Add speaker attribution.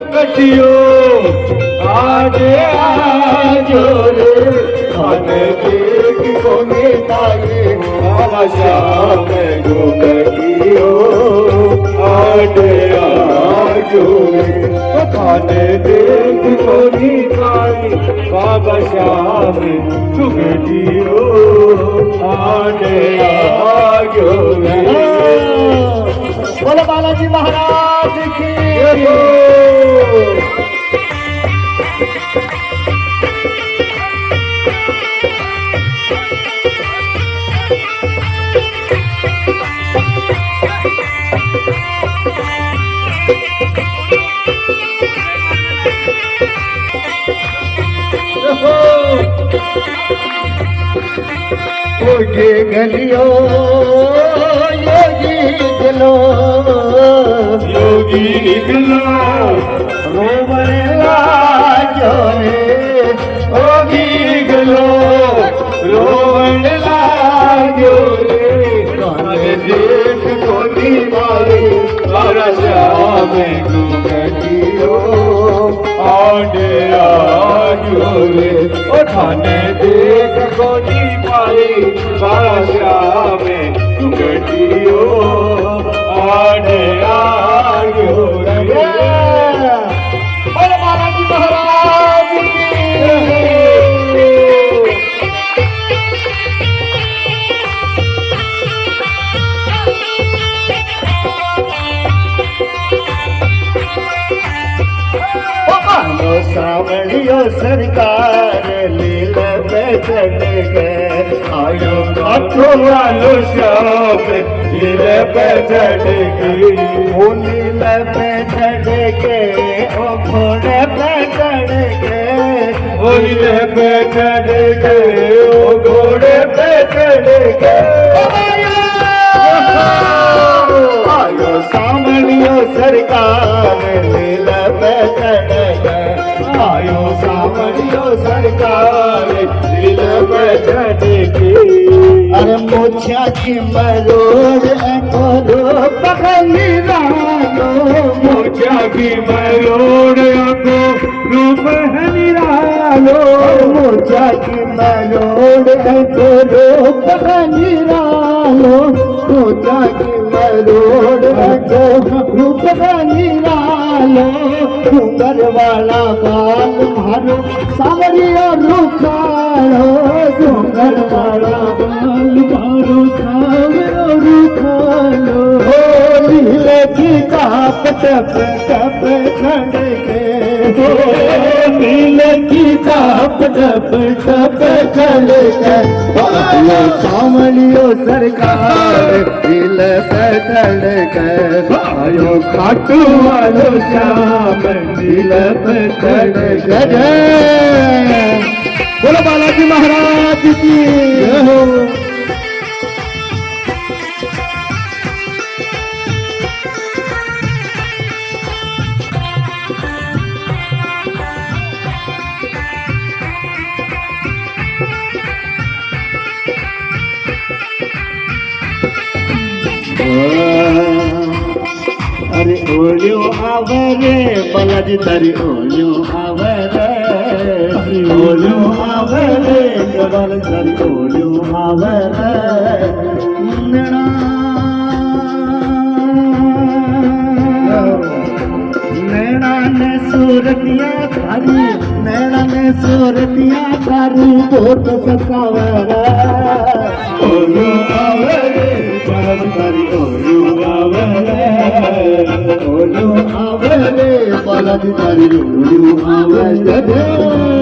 Speaker 1: कटियो आजे आजो रे खाने देख कोने पाए आशा में गो कटियो आजे आजो रे खाने देख कोने पाए बाबा श्याम सुगटियो आजे आजो रे।
Speaker 2: बोलो बालाजी महाराज की।
Speaker 1: ओगे गलियो योगी निकलो योगी निकलो रोमन लाजो रे योगी गलो रोमन लाजो रे काने देख कोनी मारे बारा श्याम गुगटियो आडे आजो रे ओ खाने देख कोनी मारे बारा श्याम गुगटियो आडे आजो रे।
Speaker 2: बोलो बालाजी महाराज की।
Speaker 1: सावलियो सरकार लील पे चढ़ गए आयो काठो वालो श्याम लील पे चढ़ गई ओ लील पे चढ़ गए ओ घोड़े पे चढ़ गए ओ लील पे चढ़ गए ओ घोड़े पे चढ़ गए आयो सावलियो सरकार लील पे चढ़ गए आयो सावलियो सरकार दिल पे चढ़ गई। अरे मोछा की मरोड़ करो पगली रानो मोछा की मरोड़ को रूप है निरालो मोछा की मरोड़ करो पगली रानो मोछा की मरोड़ को रूप है निरालो डूंगर वाला बाल मारो सावरिया रुखालो डूंगर वाला बाल मारो सावरिया रुखालो लीले की ताप टप टप खड़के लीले की ताप टप टप खड़के आयो सावलियो सरकार दिल पे चढ़के आयो खाटू वालो श्याम दिल पे चढ़ गए।
Speaker 2: बोलो बालाजी महाराज की।
Speaker 1: अरे ओलियो आवरे बालाजी तारी ओलियो आवरे ओलियो आवरे बालाजी तारी ओलियो आवरे नैना ने सूरतिया थारी नैना ने सूरतिया थारी बहुत सतावरे ओलियो आवरे बालाजी तारी ओलियो आवरे ओलियो आवरे बालाजी तारी ओलियो आवरे।